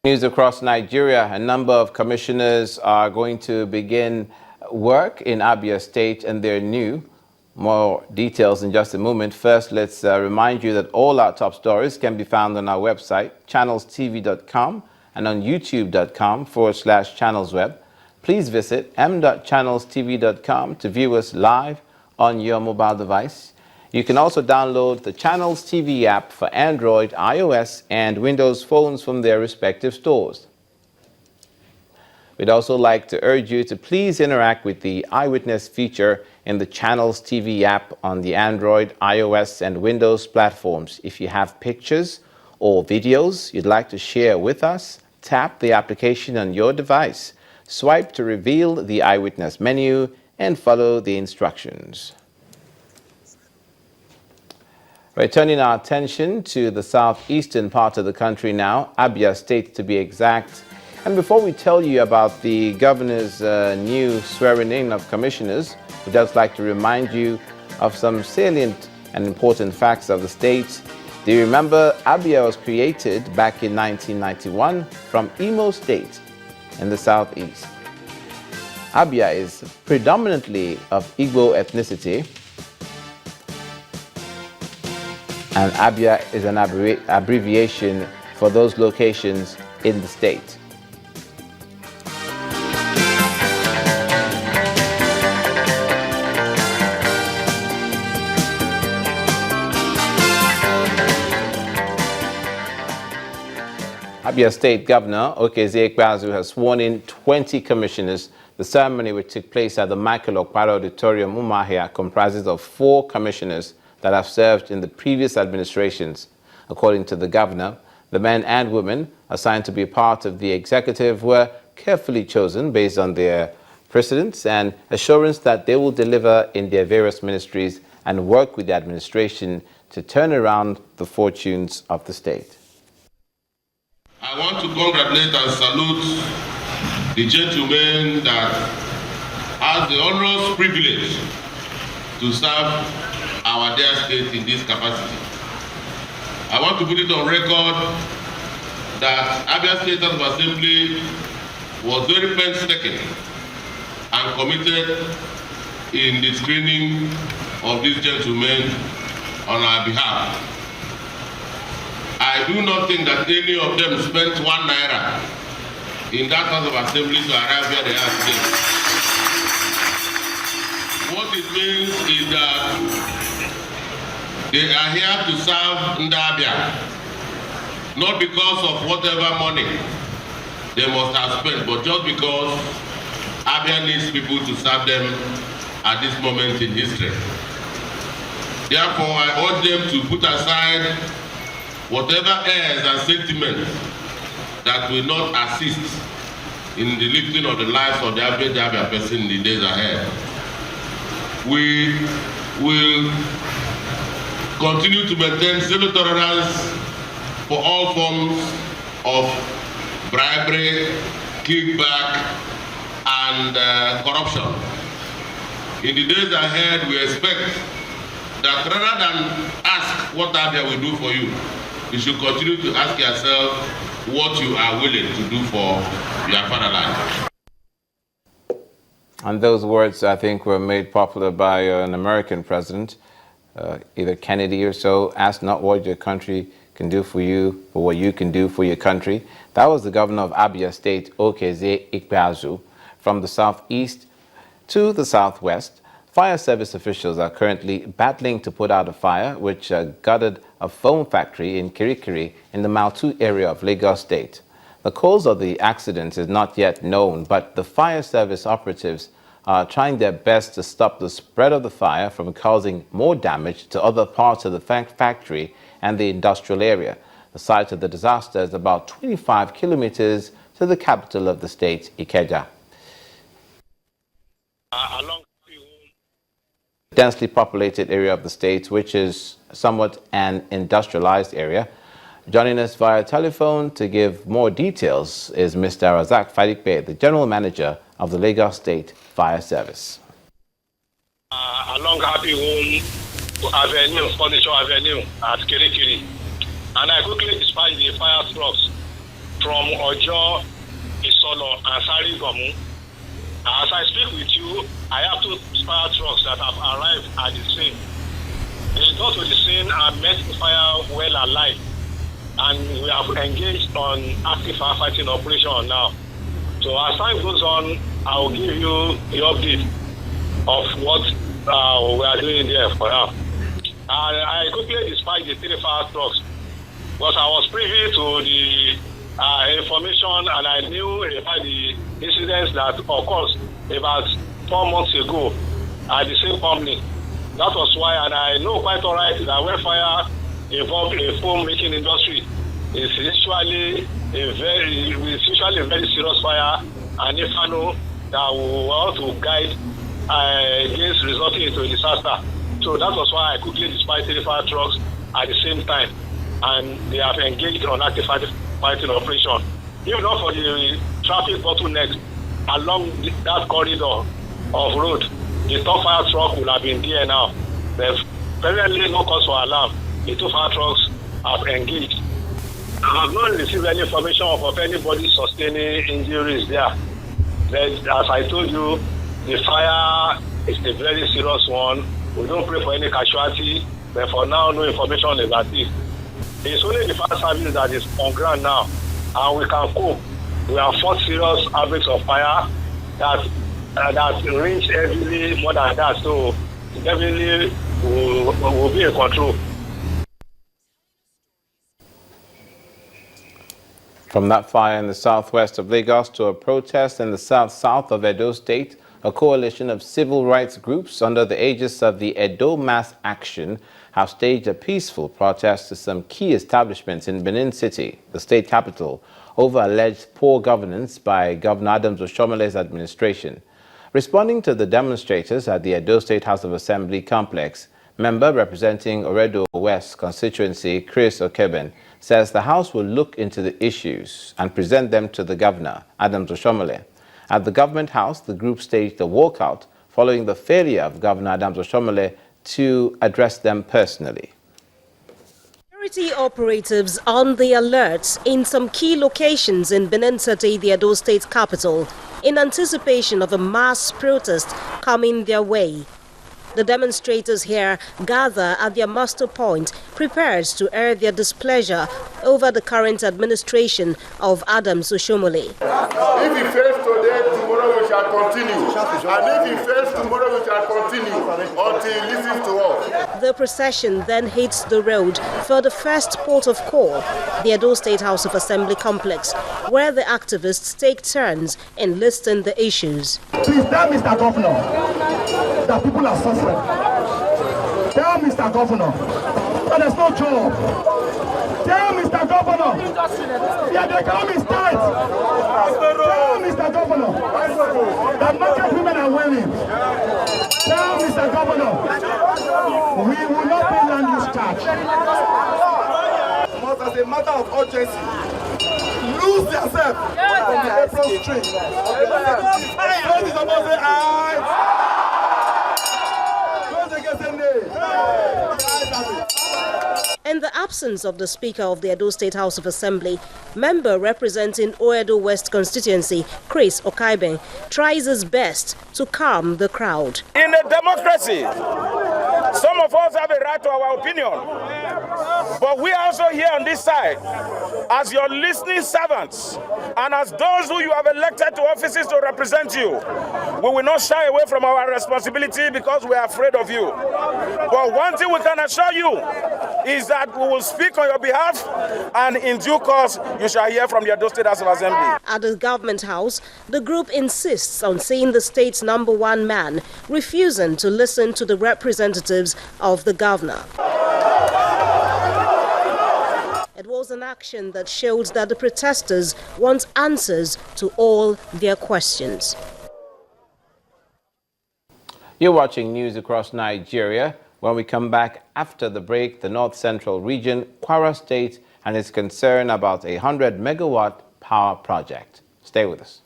News across Nigeria, a number of commissioners are going to begin work in Abia State, and they're new. More details in just a moment. First, let's remind you that all our top stories can be found on our website, channelstv.com, and on youtube.com/channelsweb. Please visit m.channelstv.com to view us live on your mobile device. You can also download the Channels TV app for Android, iOS, and Windows phones from their respective stores. We'd also like to urge you to please interact with the Eyewitness feature in the Channels TV app on the Android, iOS, and Windows platforms. If you have pictures or videos you'd like to share with us, tap the application on your device, swipe to reveal the Eyewitness menu, and follow the instructions. We're turning our attention to the southeastern part of the country now, Abia State to be exact. And before we tell you about the governor's new swearing in of commissioners, we'd just like to remind you of some salient and important facts of the state. Do you remember Abia was created back in 1991 from Imo State in the southeast? Abia is predominantly of Igbo ethnicity, and Abia is an abbreviation for those locations in the state. Abia State Governor Ikpeazu has sworn in 20 commissioners. The ceremony, which took place at the Michael Okpara Auditorium, Umuahia, comprises of 4 commissioners that have served in the previous administrations. According to the governor, the men and women assigned to be part of the executive were carefully chosen based on their precedents and assurance that they will deliver in their various ministries and work with the administration to turn around the fortunes of the state. I want to congratulate and salute the gentleman that has the honorous privilege to serve our dear state in this capacity. I want to put it on record that Abia State House of Assembly was very painstaking and committed in the screening of this gentleman on our behalf. I do not think that any of them spent 1 naira in that House of Assembly to arrive where they are today. What it means is that they are here to serve Ndabia, not because of whatever money they must have spent, but just because Abia needs people to serve them at this moment in history. Therefore, I urge them to put aside whatever airs and sentiments that will not assist in the lifting of the lives of the average Abia person in the days ahead. We will continue to maintain zero tolerance for all forms of bribery, kickback, and corruption. In the days ahead, we expect that rather than ask what Abia will do for you, you should continue to ask yourself what you are willing to do for your fatherland. And those words, I think, were made popular by an American president, either Kennedy or so. Ask not what your country can do for you, but what you can do for your country. That was the governor of Abia State, Ikpeazu. From the southeast to the southwest, fire service officials are currently battling to put out a fire which gutted a foam factory in Kirikiri in the Mautu area of Lagos State. The cause of the accident is not yet known, but the fire service operatives are trying their best to stop the spread of the fire from causing more damage to other parts of the factory and the industrial area. The site of the disaster is about 25 kilometers to the capital of the state, Ikeja. Densely populated area of the state, which is somewhat an industrialized area. Joining us via telephone to give more details is Mr. Razak Faikpe, the General Manager of the Lagos State Fire Service. Along Happy Home Avenue, Furniture Avenue at Kirikiri, and I quickly dispatched the fire trucks from Ojo, Isolo, and Sarigomu. As I speak with you, I have 2 fire trucks that have arrived at the scene. They got to the scene and met the fire well alive, and we have engaged on active firefighting operation now. So as time goes on, I will give you the update of what we are doing there for now. I quickly dispatched the 3 fire trucks because I was privy to the information, and I knew about the incidents that occurred about 4 months ago at the same company. That was why, and I know quite all right that when fire involved in foam making industry, it's usually a very serious fire, and if I know that we want to guide against resulting into a disaster. So that was why I quickly dispatched 3 fire trucks at the same time, and they have engaged on active fighting operation. If not for the traffic bottleneck along that corridor of road, the top fire truck would have been there now. There's presently no cause for alarm. The 2 fire trucks have engaged. I have not received any information of anybody sustaining injuries there. But as I told you, the fire is a very serious one. We don't pray for any casualty, but for now, no information about it. It's only the fire service that is on ground now, and we can cope. We have 4 serious outbreaks of fire that range heavily more than that, so definitely will be in control. From that fire in the southwest of Lagos to a protest in the south of Edo State, a coalition of civil rights groups under the aegis of the Edo Mass Action have staged a peaceful protest to some key establishments in Benin City, the state capital, over alleged poor governance by Governor Adams Oshomole's administration. Responding to the demonstrators at the Edo State House of Assembly complex, member representing Oredo West constituency, Chris Okeben, says the House will look into the issues and present them to the Governor, Adams Oshomole. At the Government House, the group staged a walkout following the failure of Governor Adams Oshomole to address them personally. Security operatives on the alert in some key locations in Benin City, the Edo State capital, in anticipation of a mass protest coming their way. The demonstrators here gather at their muster point, prepared to air their displeasure over the current administration of Adams Oshomole. If he fails today, tomorrow we shall continue. And if he fails tomorrow, we shall continue until he listens to us. The procession then hits the road for the first port of call, the Edo State House of Assembly complex, where the activists take turns in listing the issues. Please tell Mr. Governor that people are suffering. Tell Mr. Governor that there's no job. Tell Mr. Governor that the economy is tight. Tell Mr. Governor that market women are willing. Tell Mr. Governor we will not pay land use charge. As a matter of urgency, lose yourself from the April street. Those is supposed to say aye. In the absence of the Speaker of the Edo State House of Assembly, member representing Oredo West constituency, Chris Okaiben, tries his best to calm the crowd. In a democracy, some of us have a right to our opinion, but we are also here on this side as your listening servants and as those who you have elected to offices to represent you. We will not shy away from our responsibility because we are afraid of you. But one thing we can assure you is that we will speak on your behalf, and in due course, you shall hear from the Edo State House of Assembly. At the Government House, the group insists on seeing the state's #1 man, refusing to listen to the representatives of the governor. It was an action that showed that the protesters want answers to all their questions. You're watching News Across Nigeria. When we come back after the break, the North Central region, Kwara State, and its concern about a 100-megawatt power project. Stay with us.